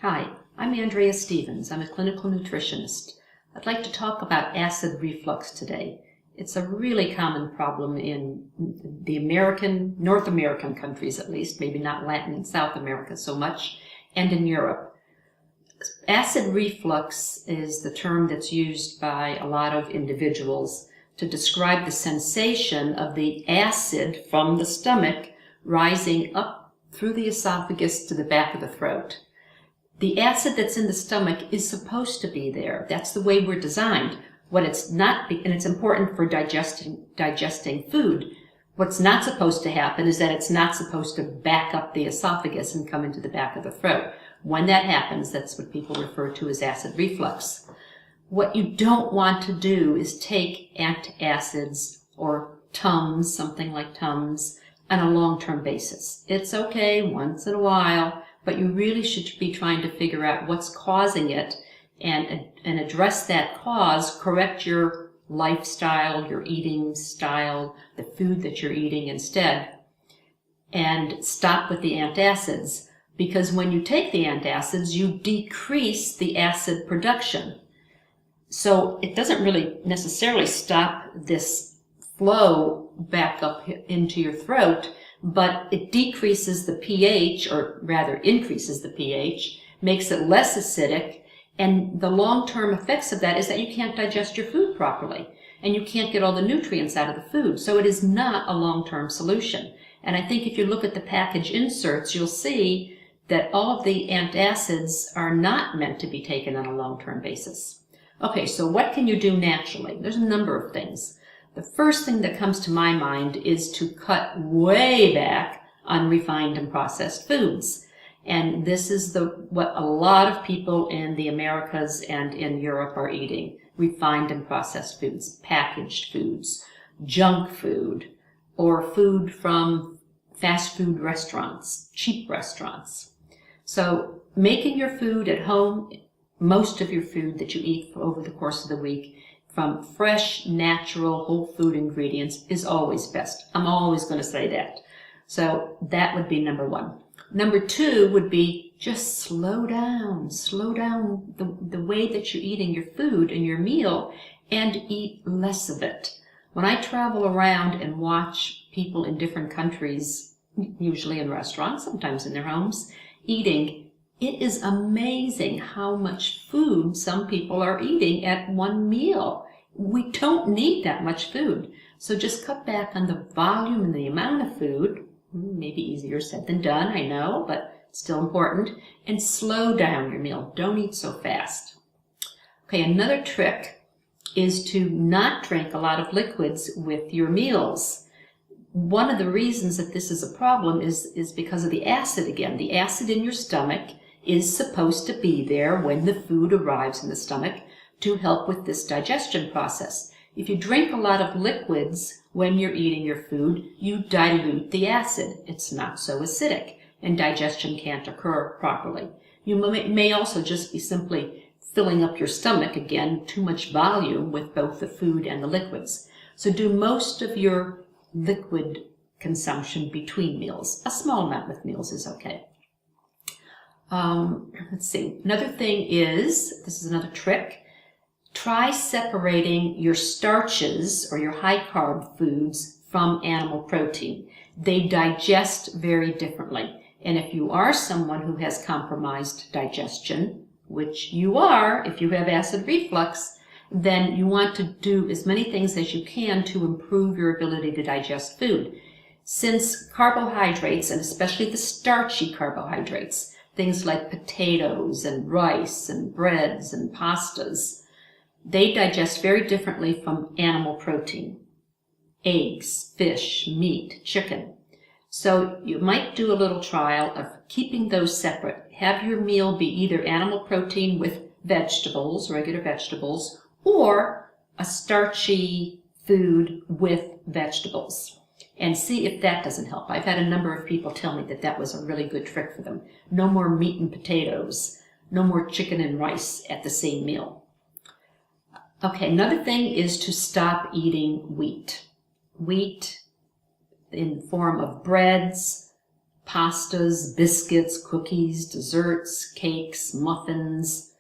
Hi, I'm Andrea Stevens. I'm a clinical nutritionist. I'd like to talk about acid reflux today. It's a really common problem in the North American countries at least, maybe not Latin and South America so much, and in Europe. Acid reflux is the term that's used by a lot of individuals to describe the sensation of the acid from the stomach rising up through the esophagus to the back of the throat. The acid that's in the stomach is supposed to be there. That's the way we're designed. What it's not, and it's important for digesting food. What's not supposed to happen is that it's not supposed to back up the esophagus and come into the back of the throat. When that happens, that's what people refer to as acid reflux. What you don't want to do is take antacids or Tums, something like Tums, on a long-term basis. It's okay once in a while, but you really should be trying to figure out what's causing it and address that cause, correct your lifestyle, your eating style, the food that you're eating instead, and stop with the antacids. Because when you take the antacids, you decrease the acid production. So it doesn't really necessarily stop this flow back up into your throat, but it decreases the pH, or rather increases the pH, makes it less acidic, and the long-term effects of that is that you can't digest your food properly, and you can't get all the nutrients out of the food. So it is not a long-term solution. And I think if you look at the package inserts, you'll see that all of the antacids are not meant to be taken on a long-term basis. Okay, so what can you do naturally? There's a number of things. The first thing that comes to my mind is to cut way back on refined and processed foods. And this is what a lot of people in the Americas and in Europe are eating. Refined and processed foods, packaged foods, junk food, or food from fast food restaurants, cheap restaurants. So making your food at home, most of your food that you eat over the course of the week, from fresh, natural, whole food ingredients is always best. I'm always going to say that. So that would be number one. Number two would be just slow down. Slow down the way that you're eating your food and your meal and eat less of it. When I travel around and watch people in different countries, usually in restaurants, sometimes in their homes, eating, it is amazing how much food some people are eating at one meal. We don't need that much food. So just cut back on the volume and the amount of food. Maybe easier said than done, I know, but still important. And slow down your meal. Don't eat so fast. Okay, another trick is to not drink a lot of liquids with your meals. One of the reasons that this is a problem is because of the acid again. The acid in your stomach is supposed to be there when the food arrives in the stomach to help with this digestion process. If you drink a lot of liquids when you're eating your food, you dilute the acid. It's not so acidic, and digestion can't occur properly. You may also just be simply filling up your stomach, again, too much volume with both the food and the liquids. So do most of your liquid consumption between meals. A small amount with meals is okay. Let's see. Another thing is, this is another trick, try separating your starches or your high-carb foods from animal protein. They digest very differently. And if you are someone who has compromised digestion, which you are if you have acid reflux, then you want to do as many things as you can to improve your ability to digest food. Since carbohydrates, and especially the starchy carbohydrates, things like potatoes and rice and breads and pastas, they digest very differently from animal protein. Eggs, fish, meat, chicken. So you might do a little trial of keeping those separate. Have your meal be either animal protein with vegetables, regular vegetables, or a starchy food with vegetables. And see if that doesn't help. I've had a number of people tell me that that was a really good trick for them. No more meat and potatoes. No more chicken and rice at the same meal. Okay, another thing is to stop eating wheat. Wheat in the form of breads, pastas, biscuits, cookies, desserts, cakes, muffins.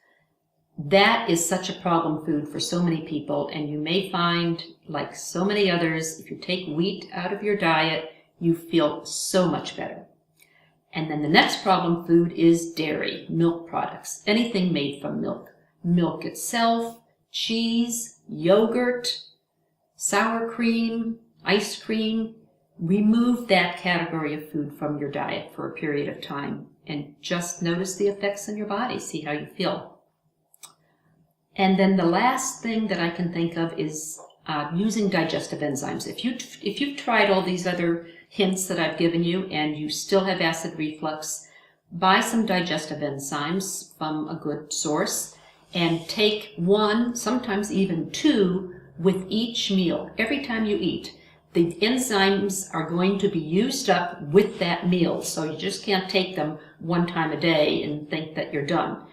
That is such a problem food for so many people, and you may find, like so many others, if you take wheat out of your diet, you feel so much better. And then the next problem food is dairy, milk products, anything made from milk. Milk itself, cheese, yogurt, sour cream, ice cream. Remove that category of food from your diet for a period of time and just notice the effects in your body, see how you feel. And then the last thing that I can think of is using digestive enzymes. If you've tried all these other hints that I've given you and you still have acid reflux, buy some digestive enzymes from a good source and take one, sometimes even two, with each meal. Every time you eat, the enzymes are going to be used up with that meal, so you just can't take them one time a day and think that you're done.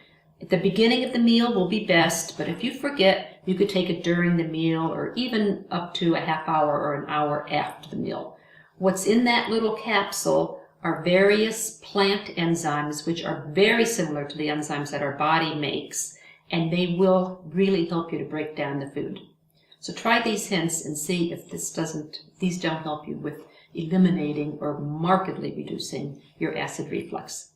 At the beginning of the meal will be best, but if you forget, you could take it during the meal or even up to a half hour or an hour after the meal. What's in that little capsule are various plant enzymes, which are very similar to the enzymes that our body makes, and they will really help you to break down the food. So try these hints and see if these don't help you with eliminating or markedly reducing your acid reflux.